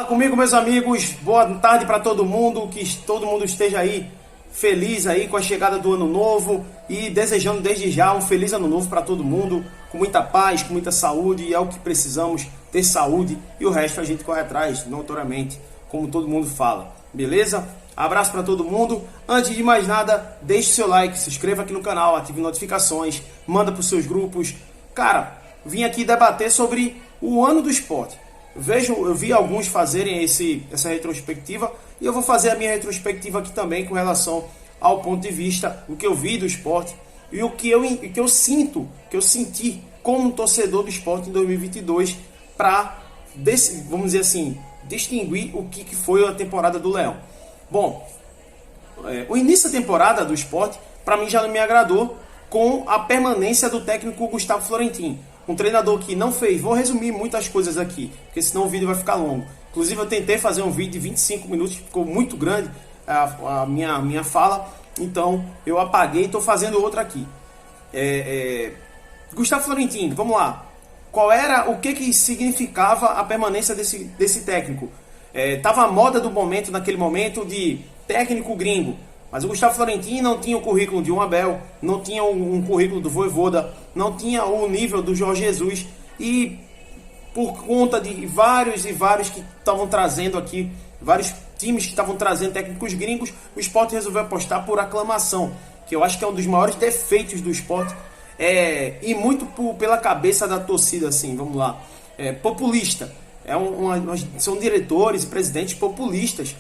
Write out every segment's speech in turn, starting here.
Fala comigo, meus amigos, boa tarde para todo mundo, que todo mundo esteja aí feliz aí com a chegada do ano novo e desejando desde já um feliz ano novo para todo mundo, com muita paz, com muita saúde, e é o que precisamos, ter saúde, e o resto a gente corre atrás, notoriamente, como todo mundo fala, beleza? Abraço para todo mundo. Antes de mais nada, deixe seu like, se inscreva aqui no canal, ative notificações, manda para os seus grupos. Cara, vim aqui debater sobre o ano do esporte. Eu vi alguns fazerem essa retrospectiva e eu vou fazer a minha retrospectiva aqui também com relação ao ponto de vista, o que eu vi do esporte e o que eu senti como torcedor do esporte em 2022 para, vamos dizer assim, distinguir o que foi a temporada do Leão. Bom, o início da temporada do esporte para mim já não me agradou com a permanência do técnico Gustavo Florentin. Um treinador que não fez, vou resumir muitas coisas aqui, porque senão o vídeo vai ficar longo. Inclusive eu tentei fazer um vídeo de 25 minutos, ficou muito grande a minha fala, então eu apaguei e estou fazendo outra aqui. Gustavo Florentin, vamos lá. O que significava a permanência desse técnico? Tava a moda do momento, naquele momento, de técnico gringo. Mas o Gustavo Florentin não tinha o currículo de um Abel, não tinha um currículo do Vojvoda, não tinha o nível do Jorge Jesus. E por conta de vários que estavam trazendo aqui, vários times que estavam trazendo técnicos gringos, o Sport resolveu apostar por aclamação, que eu acho que é um dos maiores defeitos do Sport. E muito pela cabeça da torcida, assim, vamos lá. Populista. São diretores e presidentes populistas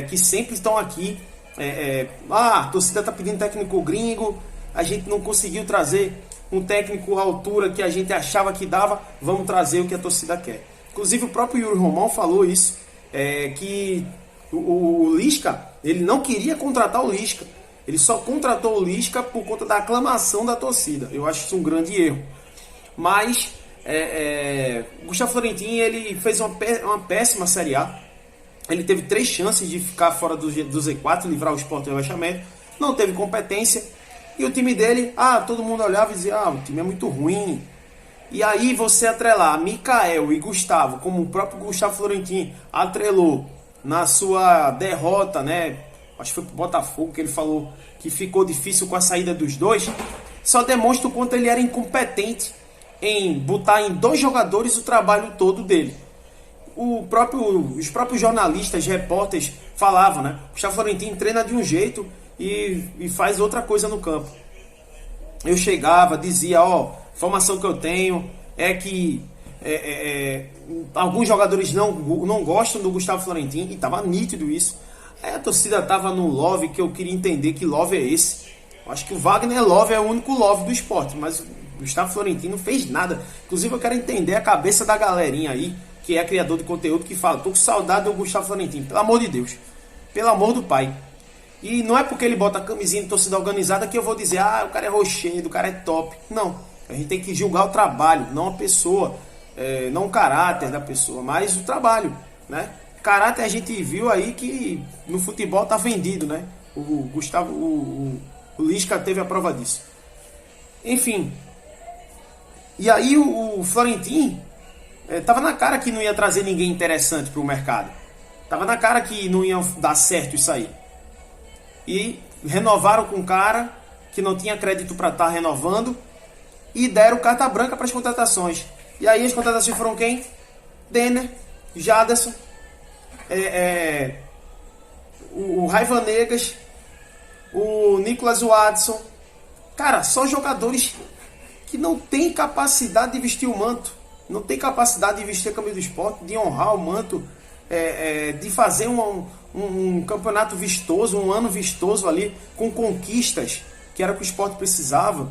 que sempre estão aqui. A torcida está pedindo técnico gringo, a gente não conseguiu trazer um técnico à altura que a gente achava que dava, vamos trazer o que a torcida quer. Inclusive o próprio Yuri Romão falou isso, que o Lisca, ele não queria contratar o Lisca, ele só contratou o Lisca por conta da aclamação da torcida. Eu acho isso um grande erro. Mas Gustavo Florentin, ele fez uma péssima Série A. Ele teve 3 chances de ficar fora do Z4, livrar o Sport do rebaixamento. Não teve competência. E o time dele, todo mundo olhava e dizia, o time é muito ruim. E aí você atrelar Mikael e Gustavo, como o próprio Gustavo Florentin atrelou na sua derrota, né? Acho que foi pro Botafogo que ele falou que ficou difícil com a saída dos dois. Só demonstra o quanto ele era incompetente em botar em 2 jogadores o trabalho todo dele. Os próprios jornalistas, repórteres falavam, né? O Gustavo Florentin treina de um jeito e faz outra coisa no campo. Eu chegava, dizia, informação que eu tenho é que alguns jogadores não gostam do Gustavo Florentin, e estava nítido isso. Aí a torcida estava no love, que eu queria entender que love é esse. Eu acho que o Wagner Love é o único love do esporte, mas o Gustavo Florentin não fez nada. Inclusive eu quero entender a cabeça da galerinha aí, que é criador de conteúdo, que fala, tô com saudade do Gustavo Florentin, pelo amor de Deus, pelo amor do pai. E não é porque ele bota a camisinha de torcida organizada que eu vou dizer, o cara é rochedo, o cara é top. Não, a gente tem que julgar o trabalho, não a pessoa, não o caráter da pessoa, mas o trabalho, né? Caráter a gente viu aí que no futebol tá vendido, né? O Lisca teve a prova disso. Enfim, e aí o Florentin tava na cara que não ia trazer ninguém interessante para o mercado. Tava na cara que não ia dar certo isso aí. E renovaram com um cara que não tinha crédito para estar renovando e deram carta branca para as contratações. E aí as contratações foram quem? Denner, Jaderson, o Raiva Negas, o Nicolas Watson. Cara, só jogadores que não têm capacidade de vestir o manto. Não tem capacidade de vestir a camisa do esporte, de honrar o manto, de fazer um campeonato vistoso, um ano vistoso ali, com conquistas, que era o que o esporte precisava.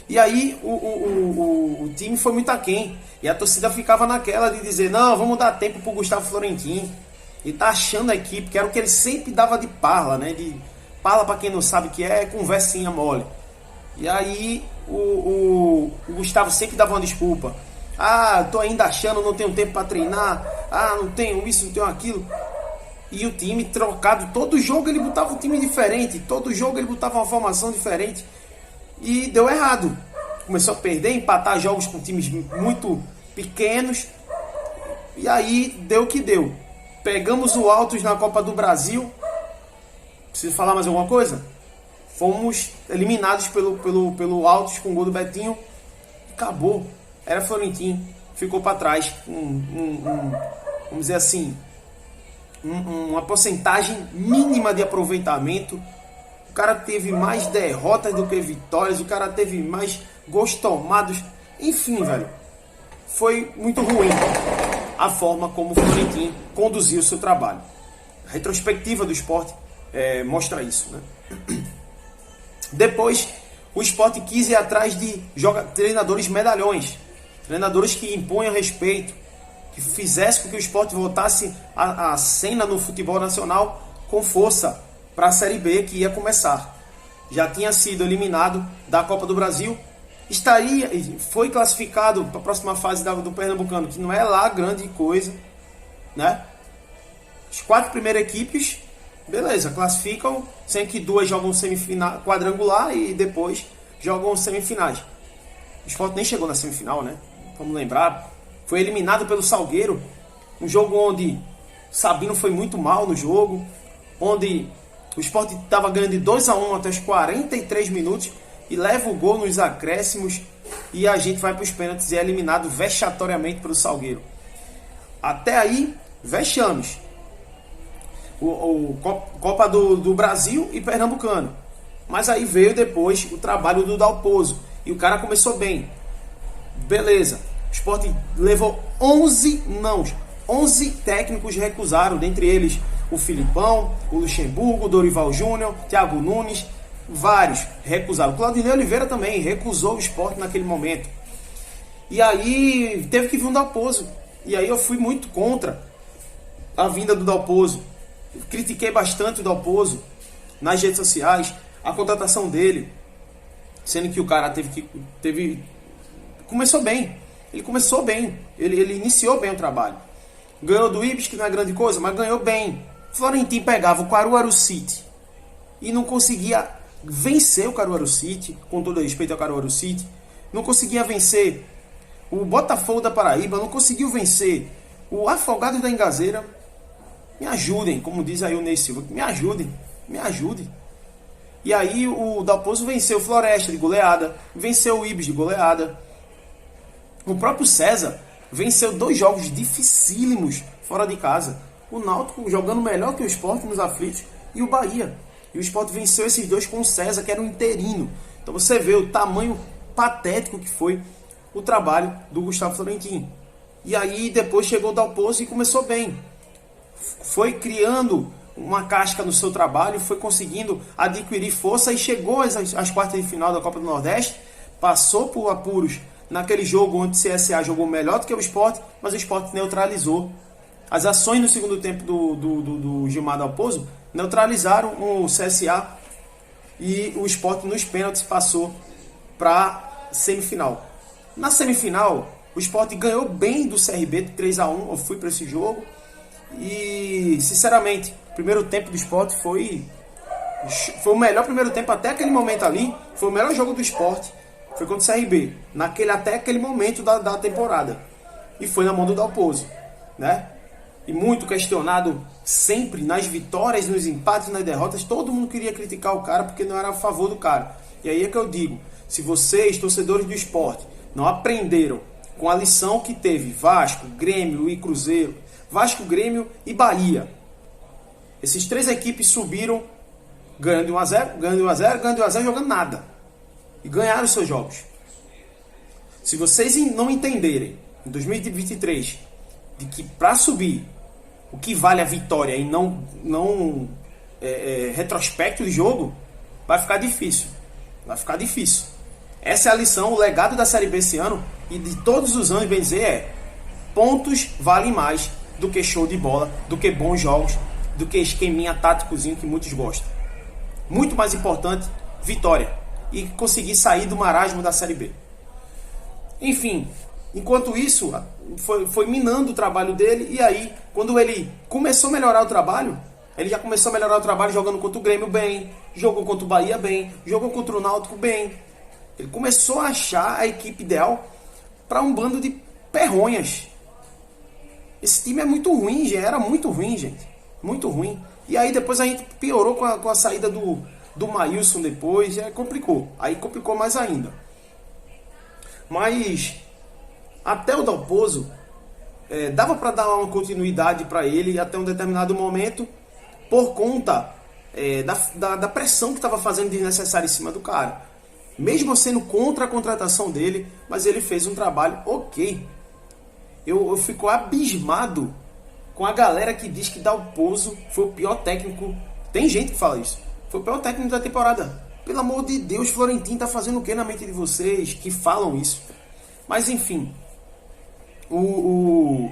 E aí o time foi muito aquém. E a torcida ficava naquela de dizer, não, vamos dar tempo pro Gustavo Florentin. E tá achando a equipe, que era o que ele sempre dava de parla, né? De parla, para quem não sabe o que é conversinha mole. E aí o Gustavo sempre dava uma desculpa. Tô ainda achando, não tenho tempo para treinar. Não tenho isso, não tenho aquilo. E o time trocado, todo jogo ele botava um time diferente, todo jogo ele botava uma formação diferente. E deu errado. Começou a perder, empatar jogos com times muito pequenos. E aí deu o que deu. Pegamos o Altos na Copa do Brasil. Preciso falar mais alguma coisa? Fomos eliminados pelo Altos com o gol do Betinho. Acabou. Era Florentino. Ficou para trás. Vamos dizer assim, uma porcentagem mínima de aproveitamento. O cara teve mais derrotas do que vitórias. O cara teve mais gols tomados. Enfim, velho. Foi muito ruim a forma como o Florentino conduziu o seu trabalho. A retrospectiva do Sport mostra isso, né? Depois, o Sport quis ir atrás de treinadores medalhões, treinadores que imponham respeito, que fizessem com que o Sport voltasse à cena no futebol nacional com força para a Série B que ia começar. Já tinha sido eliminado da Copa do Brasil, foi classificado para a próxima fase do Pernambucano, que não é lá grande coisa, né? As 4 primeiras equipes, beleza, classificam, sendo que 2 jogam semifinal, quadrangular e depois jogam semifinais. O Sport nem chegou na semifinal, né? Vamos lembrar, foi eliminado pelo Salgueiro, um jogo onde Sabino foi muito mal no jogo, onde o Sport estava ganhando de 2-1 até os 43 minutos e leva o gol nos acréscimos e a gente vai para os pênaltis e é eliminado vexatoriamente pelo Salgueiro. Até aí, vexames. Copa do Brasil e Pernambucano. Mas aí veio depois o trabalho do Dalpozo e o cara começou bem. Beleza. O Sport levou 11 nãos. 11 técnicos recusaram, dentre eles o Filipão, o Luxemburgo, o Dorival Júnior, Thiago Nunes, vários recusaram. O Claudinei Oliveira também recusou o Sport naquele momento. E aí teve que vir um Dalpozo. E aí eu fui muito contra a vinda do Dalpozo. Critiquei bastante o Dalpozo nas redes sociais, a contratação dele, sendo que o cara começou bem. Ele começou bem, ele iniciou bem o trabalho. Ganhou do Ibis, que não é grande coisa, mas ganhou bem. Florentino pegava o Caruaru City e não conseguia vencer o Caruaru City, com todo respeito ao Caruaru City. Não conseguia vencer o Botafogo da Paraíba, não conseguiu vencer o Afogados da Engazeira. Me ajudem, como diz aí o Ney Silva, me ajudem. E aí o Dalpozo venceu o Floresta de goleada, venceu o Ibis de goleada. O próprio César venceu 2 jogos dificílimos fora de casa. O Náutico jogando melhor que o Sport nos aflitos e o Bahia. E o Sport venceu esses 2 com o César, que era um interino. Então você vê o tamanho patético que foi o trabalho do Gustavo Florentino. E aí depois chegou o Dalpozo e começou bem. Foi criando uma casca no seu trabalho, foi conseguindo adquirir força e chegou às quartas de final da Copa do Nordeste, passou por apuros naquele jogo onde o CSA jogou melhor do que o Sport, mas o Sport neutralizou. As ações no segundo tempo do Gilmar Dalpozo neutralizaram o CSA e o Sport nos pênaltis passou para semifinal. Na semifinal, o Sport ganhou bem do CRB de 3-1, eu fui para esse jogo. E, sinceramente, o primeiro tempo do Sport foi o melhor primeiro tempo até aquele momento ali. Foi o melhor jogo do Sport. Foi contra o CRB, até aquele momento da temporada. E foi na mão do Dalpozo, né? E muito questionado sempre nas vitórias, nos empates, nas derrotas. Todo mundo queria criticar o cara porque não era a favor do cara. E aí é que eu digo, se vocês, torcedores do Sport, não aprenderam com a lição que teve Vasco, Grêmio e Cruzeiro, Vasco, Grêmio e Bahia. Esses 3 equipes subiram ganhando de 1-0, ganhando de 1-0, ganhando de 1-0, jogando nada. E ganharam os seus jogos. Se vocês não entenderem, em 2023, de que para subir, o que vale a vitória e não retrospecto de jogo, vai ficar difícil. Vai ficar difícil. Essa é a lição, o legado da Série B esse ano, e de todos os anos, bem dizer, pontos valem mais do que show de bola, do que bons jogos, do que esqueminha táticozinho que muitos gostam. Muito mais importante, vitória. E conseguir sair do marasmo da Série B. Enfim, enquanto isso, foi minando o trabalho dele. E aí, quando ele começou a melhorar o trabalho, ele já começou a melhorar o trabalho jogando contra o Grêmio bem, jogou contra o Bahia bem, jogou contra o Náutico bem. Ele começou a achar a equipe ideal para um bando de perronhas. esse time é muito ruim, gente. Era muito ruim, gente. Muito ruim. E aí depois a gente piorou com a saída do Maílson depois, complicou. Aí complicou mais ainda. Mas até o Dalpozo, dava para dar uma continuidade para ele até um determinado momento, por conta da pressão que estava fazendo desnecessária em cima do cara. Mesmo sendo contra a contratação dele, mas ele fez um trabalho ok. Eu fico abismado com a galera que diz que Dalpozo foi o pior técnico. Tem gente que fala isso. Foi o pior técnico da temporada. Pelo amor de Deus, Florentino tá fazendo o que na mente de vocês que falam isso? Mas enfim, o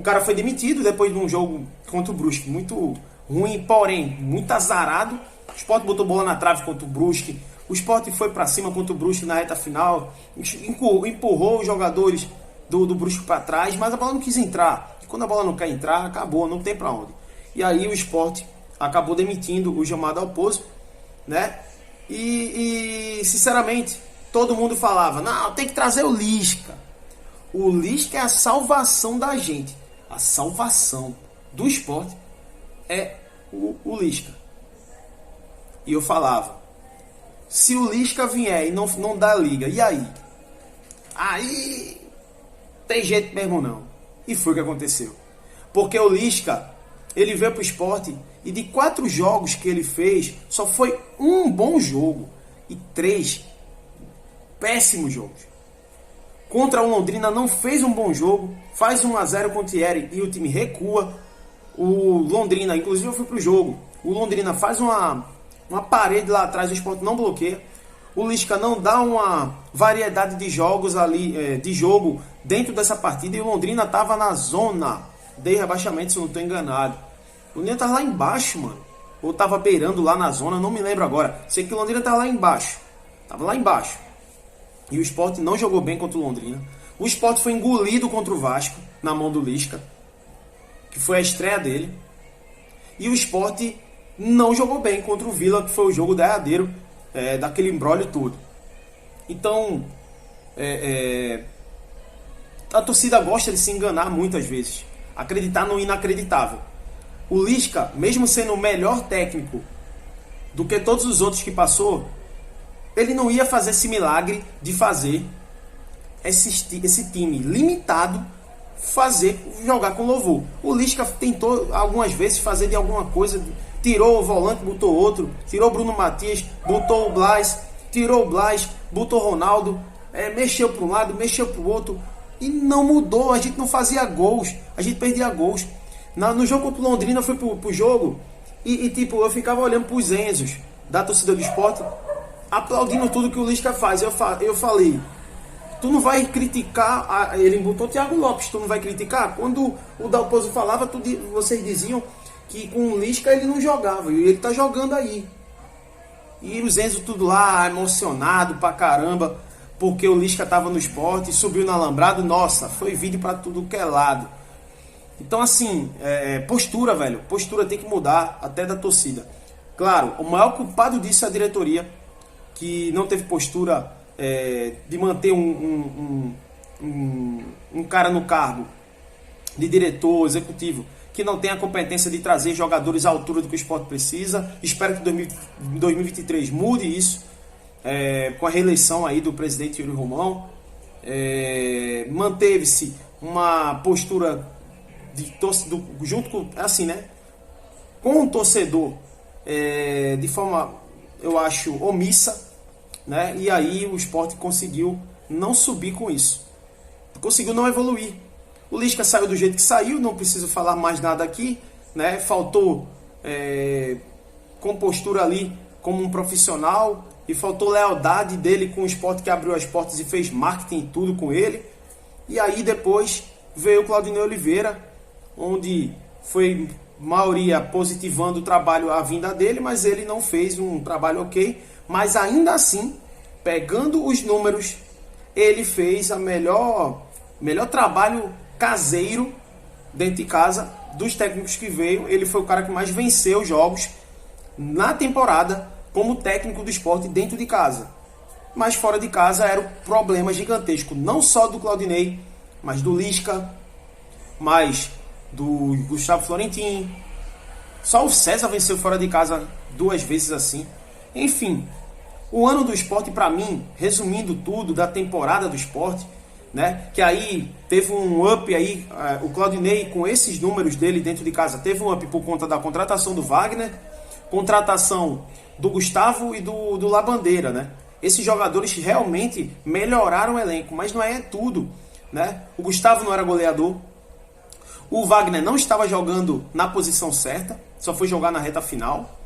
cara foi demitido depois de um jogo contra o Brusque muito ruim, porém muito azarado. O Sport botou bola na trave contra o Brusque. O Sport foi pra cima contra o Brusque na reta final, empurrou os jogadores do Brusque para trás, mas a bola não quis entrar. E quando a bola não quer entrar, acabou, não tem para onde. E aí o Sport acabou demitindo o Gilmar Dalpozo, né? E sinceramente, todo mundo falava, não, tem que trazer o Lisca. O Lisca é a salvação da gente. A salvação do Sport é o Lisca. E eu falava, se o Lisca vier e não dá liga, e aí? Aí tem jeito mesmo não. E foi o que aconteceu. Porque o Lisca, ele veio pro Sport e de 4 jogos que ele fez, só foi um bom jogo e 3 péssimos jogos. Contra o Londrina não fez um bom jogo, faz 1-0 com o Thierry e o time recua. O Londrina, inclusive eu fui pro jogo, o Londrina faz uma parede lá atrás, o Sport não bloqueia. O Lisca não dá uma variedade de jogos ali, de jogo dentro dessa partida, e o Londrina tava na zona de rebaixamento, se eu não estou enganado. O Londrina tava lá embaixo, mano. Ou tava beirando lá na zona, não me lembro agora. Sei que o Londrina tava lá embaixo. Tava lá embaixo. E o Sport não jogou bem contra o Londrina. O Sport foi engolido contra o Vasco, na mão do Lisca, que foi a estreia dele. E o Sport não jogou bem contra o Vila, que foi o jogo derradeiro daquele imbróglio todo. Então, a torcida gosta de se enganar muitas vezes. Acreditar no inacreditável. O Lisca, mesmo sendo o melhor técnico do que todos os outros que passou, ele não ia fazer esse milagre de fazer esse time limitado jogar com louvor. O Lisca tentou algumas vezes fazer de alguma coisa, tirou o volante, botou outro, tirou o Bruno Matias, botou o Blas, tirou o Blas, botou o Ronaldo, mexeu para um lado, mexeu para o outro, e não mudou. A gente não fazia gols, a gente perdia gols. No jogo contra o Londrina, eu fui pro jogo e tipo, eu ficava olhando pros Enzos da torcida do Sport, aplaudindo tudo que o Lisca faz. Eu falei, tu não vai criticar, ele botou o Thiago Lopes, tu não vai criticar? Quando o Dalpozo falava, vocês diziam que com o Lisca ele não jogava, e ele tá jogando aí. E os Enzo tudo lá, emocionado pra caramba, porque o Lisca tava no Sport, subiu no alambrado, nossa, foi vídeo pra tudo que é lado. Então assim, postura, velho, postura tem que mudar, até da torcida. Claro, o maior culpado disso é a diretoria, que não teve postura de manter um cara no cargo de diretor executivo que não tem a competência de trazer jogadores à altura do que o Sport precisa. Espero que em 2023 mude isso, com a reeleição aí do presidente Yuri Romão. Manteve-se uma postura junto com, assim, né, com o torcedor, de forma, eu acho, omissa, né? E aí o Sport conseguiu não subir com isso, conseguiu não evoluir. O Lisca saiu do jeito que saiu, não preciso falar mais nada aqui, né? Faltou compostura ali como um profissional, e faltou lealdade dele com o Sport, que abriu as portas e fez marketing e tudo com ele. E aí depois veio o Claudinei Oliveira, onde foi maioria positivando o trabalho, a vinda dele, mas ele não fez um trabalho ok. Mas ainda assim, pegando os números, ele fez a melhor trabalho caseiro dentro de casa dos técnicos que veio. Ele foi o cara que mais venceu jogos na temporada como técnico do Sport dentro de casa. Mas fora de casa era um problema gigantesco, não só do Claudinei, mas do Lisca, mas do Gustavo Florentin. Só o César venceu fora de casa 2 vezes assim. Enfim, o ano do Sport, para mim, resumindo tudo da temporada do Sport, né, que aí teve um up aí, o Claudinei com esses números dele dentro de casa teve um up por conta da contratação do Wagner, contratação do Gustavo e do Labandeira, né? Esses jogadores realmente melhoraram o elenco, mas não é tudo, né? O Gustavo não era goleador, o Wagner não estava jogando na posição certa, só foi jogar na reta final.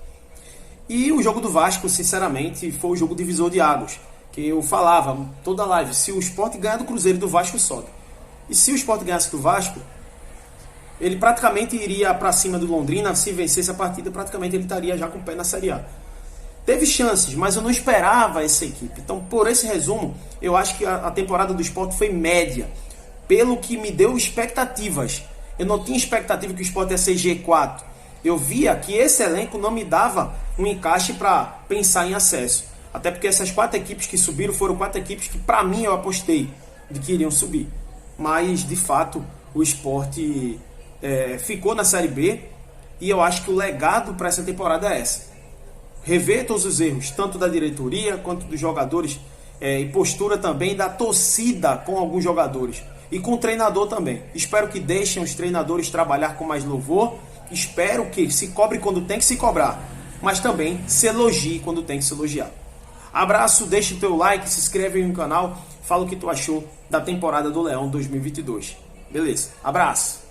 E o jogo do Vasco, sinceramente, foi o jogo divisor de águas. Que eu falava toda live, se o Sport ganhar do Cruzeiro, do Vasco sobe. E se o Sport ganhasse do Vasco, ele praticamente iria para cima do Londrina. Se vencesse a partida, praticamente ele estaria já com o pé na Série A. Teve chances, mas eu não esperava essa equipe. Então, por esse resumo, eu acho que a temporada do Sport foi média. Pelo que me deu expectativas. Eu não tinha expectativa que o Sport ia ser G4. Eu via que esse elenco não me dava um encaixe para pensar em acesso. Até porque essas 4 equipes que subiram foram 4 equipes que, para mim, eu apostei de que iriam subir. Mas, de fato, o Sport ficou na Série B. E eu acho que o legado para essa temporada é essa. Rever todos os erros, tanto da diretoria quanto dos jogadores, e postura também da torcida com alguns jogadores. E com o treinador também. Espero que deixem os treinadores trabalhar com mais louvor. Espero que se cobre quando tem que se cobrar. Mas também se elogie quando tem que se elogiar. Abraço, deixa o teu like, se inscreve aí no canal. Fala o que tu achou da temporada do Leão 2022. Beleza? Abraço!